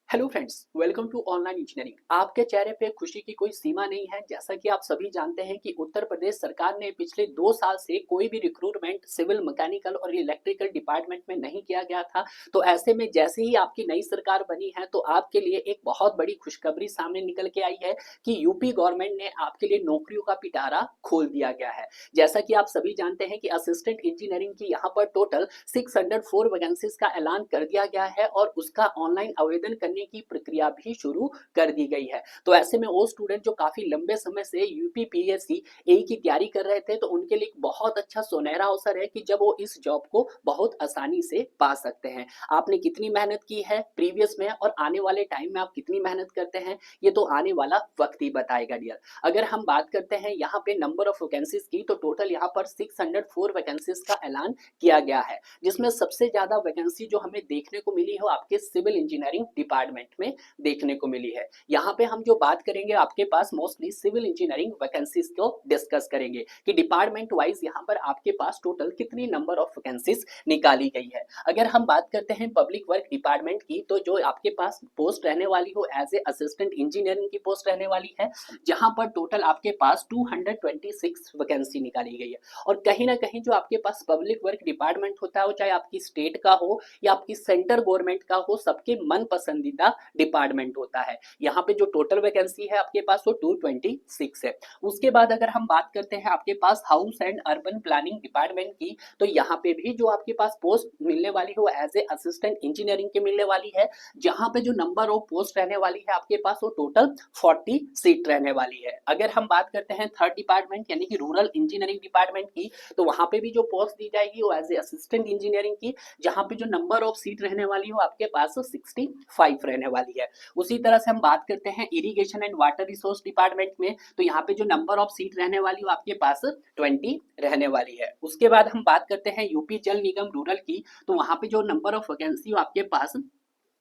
Hello friends, welcome to online engineering. आपके चेहरे पे खुशी की कोई सीमा नहीं है। जैसा कि आप सभी जानते हैं कि उत्तर प्रदेश सरकार ने पिछले 2 साल से कोई भी रिक्रूटमेंट सिविल, मैकेनिकल और इलेक्ट्रिकल डिपार्टमेंट में नहीं किया गया था। तो ऐसे में जैसे ही आपकी नई सरकार बनी है तो आपके लिए एक बहुत बड़ी खुशखबरी सामने निकल के आई है कि यूपी गवर्नमेंट ने आपके लिए नौकरियों का पिटारा खोल दिया गया है। जैसा कि आप सभी जानते हैं कि असिस्टेंट इंजीनियरिंग की यहाँ पर टोटल 604 वैकेंसीज का ऐलान कर दिया गया है और उसका ऑनलाइन आवेदन करने की प्रक्रिया भी शुरू कर दी गई है। तो ऐसे में वो स्टूडेंट जो काफी लंबे समय से यूपी पीएससी एई की तैयारी कर रहे थे तो उनके लिए बहुत अच्छा सुनहरा अवसर है कि जब वो इस जॉब को बहुत आसानी से पा सकते हैं। आपने कितनी मेहनत की है प्रीवियस में और आने वाले टाइम में आप कितनी मेहनत करते हैं, ये तो आने वाला वक्त ही बताएगा डियर। अगर हम बात करते हैं यहाँ पे नंबर ऑफ वैकेंसीज की, तो टोटल यहाँ पर 604 वैकेंसीज का ऐलान किया गया है, जिसमें सबसे ज्यादा वैकेंसी जो हमें देखने को मिली है आपके सिविल इंजीनियरिंग डिपार्टमेंट में देखने को मिली है। यहाँ पे हम जो बात करेंगे आपके पास मोस्टली सिविल इंजीनियरिंग वैकेंसीज को डिस्कस करेंगे कि डिपार्टमेंट वाइज यहाँ पर आपके पास टोटल कितनी नंबर ऑफ वैकेंसीज निकाली गई है। अगर हम बात करते हैं पब्लिक वर्क डिपार्टमेंट की, तो जो आपके पास पोस्ट रहने वाली हो एज ए असिस्टेंट इंजीनियरिंग की पोस्ट रहने वाली है, जहां पर टोटल आपके पास 226 वैकेंसी निकाली गई है। और कहीं ना कहीं जो आपके पास पब्लिक वर्क डिपार्टमेंट होता है, वो चाहे आपकी स्टेट का हो या आपकी सेंटर गवर्नमेंट का हो, सबके मन पसंदीदा डिपार्टमेंट होता है। यहाँ पे जो टोटल वैकेंसी है आपके पास वो 226 है। उसके बाद अगर हम बात करते हैं आपके पास house and urban planning department की, तो यहाँ पे भी जो आपके पास पोस्ट मिलने वाली है वो एज ए असिस्टेंट इंजीनियरिंग की मिलने वाली है, जहां पे जो नंबर ऑफ पोस्ट रहने वाली है आपके पास वो टोटल 40 सीट रहने वाली है। अगर हम बात करते हैं थर्ड डिपार्टमेंट यानी कि रूरल इंजीनियरिंग डिपार्टमेंट की, तो वहां पे भी जो पोस्ट दी जाएगी वो एज ए असिस्टेंट इंजीनियरिंग की, जहां पे जो नंबर ऑफ सीट रहने वाली हो आपके पास 65 रहने वाली है। उसी तरह से हम बात करते हैं irrigation and water resource department में, तो यहाँ पे जो नंबर ऑफ सीट रहने वाली हो आपके पास 20 रहने वाली है। उसके बाद हम बात करते हैं यूपी जल निगम रूरल की, तो वहां पे जो नंबर ऑफ वैकेंसी हो आपके पास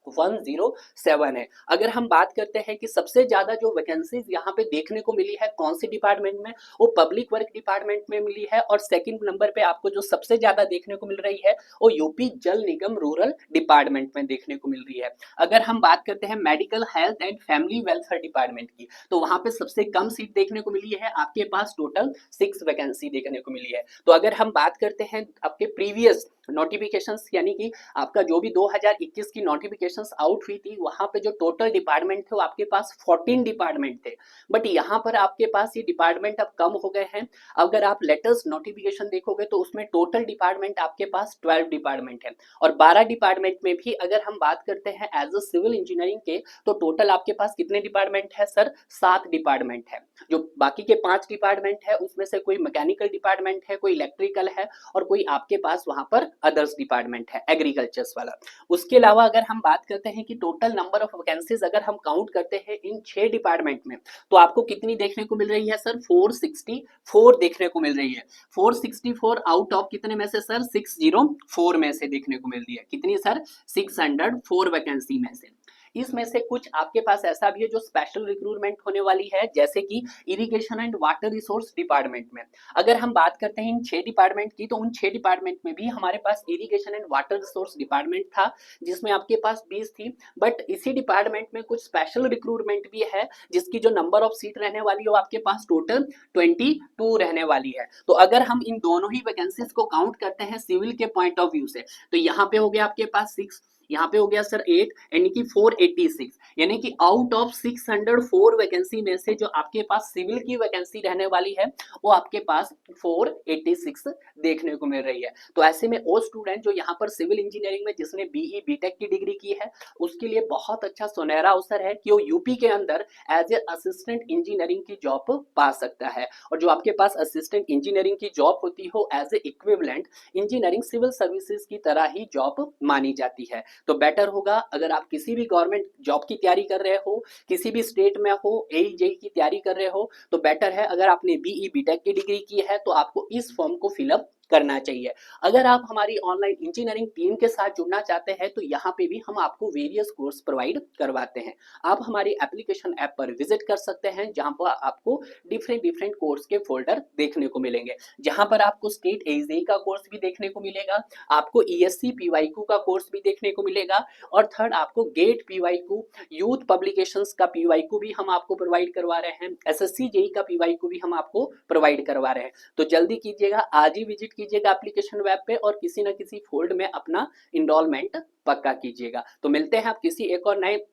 107 है। अगर हम बात करते हैं कि सबसे ज्यादा जो वैकेंसीज यहाँ पे देखने को मिली है कौन सी डिपार्टमेंट में, वो पब्लिक वर्क डिपार्टमेंट में मिली है। और सेकंड नंबर पे आपको जो सबसे ज्यादा देखने को मिल रही है वो यूपी जल निगम रूरल डिपार्टमेंट में देखने को मिल रही है। अगर हम बात करते हैं medical health and family welfare department की, तो वहां पे सबसे कम सीट देखने को मिली है, आपके पास टोटल 6 वैकेंसी देखने को मिली है। तो अगर हम बात करते हैं आपके प्रीवियस नोटिफिकेशंस यानी कि आपका जो भी 2021 की नोटिफिकेशंस आउट हुई थी, वहां पे जो टोटल डिपार्टमेंट थे वो आपके पास 14 डिपार्टमेंट थे, बट यहाँ पर आपके पास ये डिपार्टमेंट अब कम हो गए हैं। अगर आप लेटेस्ट नोटिफिकेशन देखोगे तो उसमें टोटल डिपार्टमेंट आपके पास 12 डिपार्टमेंट है। और 12 डिपार्टमेंट में भी अगर हम बात करते हैं एज अ सिविल इंजीनियरिंग के, तो टोटल आपके पास कितने डिपार्टमेंट है सर? 7 डिपार्टमेंट है। जो बाकी के 5 डिपार्टमेंट है उसमें से कोई मैकेनिकल डिपार्टमेंट है, कोई इलेक्ट्रिकल है और कोई आपके पास वहां पर अदर्स डिपार्टमेंट है एग्रीकल्चर्स वाला। उसके अलावा अगर हम बात करते हैं कि टोटल नंबर ऑफ वैकेंसीज अगर हम काउंट करते हैं इन 6 डिपार्टमेंट में, तो आपको कितनी देखने को मिल रही है सर? 464 देखने को मिल रही है। 464 आउट ऑफ कितने में से सर? 604 में से देखने को मिल रही है। कितनी सर? 604 वैकेंसी में से। इसमें से कुछ आपके पास ऐसा भी है जो स्पेशल रिक्रूटमेंट होने वाली है, जैसे कि irrigation and water resource department में। अगर हम बात करते हैं इन 6 डिपार्टमेंट की, तो उन 6 डिपार्टमेंट में भी हमारे पास irrigation and water resource department था, जिसमें आपके पास 20 थी। बट इसी डिपार्टमेंट में कुछ स्पेशल रिक्रूटमेंट भी है, जिसकी जो नंबर ऑफ सीट रहने वाली है वो आपके पास टोटल 22 रहने वाली है। तो अगर हम इन दोनों ही वैकेंसीज को काउंट करते हैं सिविल के पॉइंट ऑफ व्यू से, तो यहाँ पे हो गया आपके पास 6, यहाँ पे हो गया सर 8, यानी कि 486, यानी कि आउट ऑफ 604 वैकेंसी में से जो आपके पास सिविल की वैकेंसी रहने वाली है वो आपके पास 486 देखने को मिल रही है। तो ऐसे में वो स्टूडेंट जो यहाँ पर सिविल इंजीनियरिंग में जिसने बीई बीटेक की डिग्री की है, उसके लिए बहुत अच्छा सुनहरा अवसर है कि वो यूपी के अंदर एज ए असिस्टेंट इंजीनियरिंग की जॉब पा सकता है। और जो आपके पास असिस्टेंट इंजीनियरिंग की जॉब होती हो as a equivalent engineering civil services की तरह ही जॉब मानी जाती है। तो बेटर होगा अगर आप किसी भी गवर्नमेंट जॉब की तैयारी कर रहे हो, किसी भी स्टेट में हो, एई जेई की तैयारी कर रहे हो, तो बेटर है अगर आपने बीई बीटेक की डिग्री की है तो आपको इस फॉर्म को फिलअप करना चाहिए। अगर आप हमारी ऑनलाइन इंजीनियरिंग टीम के साथ जुड़ना चाहते हैं तो यहाँ पे भी हम आपको वेरियस कोर्स प्रोवाइड करवाते हैं। आप हमारी एप्लीकेशन ऐप पर विजिट कर सकते हैं जहाँ पर आपको डिफरेंट डिफरेंट कोर्स के फोल्डर देखने को मिलेंगे, जहाँ पर आपको स्टेट एजेई का कोर्स भी देखने को मिलेगा, आपको ईएससी पीवाईक्यू का कोर्स भी देखने को मिलेगा, और थर्ड आपको गेट पीवाईक्यू, यूथ पब्लिकेशंस का पीवाईक्यू भी हम आपको प्रोवाइड करवा रहे हैं, एसएससी जेई का पीवाईक्यू भी हम आपको प्रोवाइड करवा रहे हैं। तो जल्दी कीजिएगा, आज ही विजिट कीजिएगा एप्लीकेशन वेब पे और किसी न किसी फोल्ड में अपना इनरोलमेंट पक्का कीजिएगा। तो मिलते हैं आप किसी एक और नए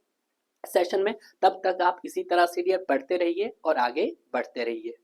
सेशन में, तब तक आप इसी तरह सीरियल पढ़ते रहिए और आगे बढ़ते रहिए।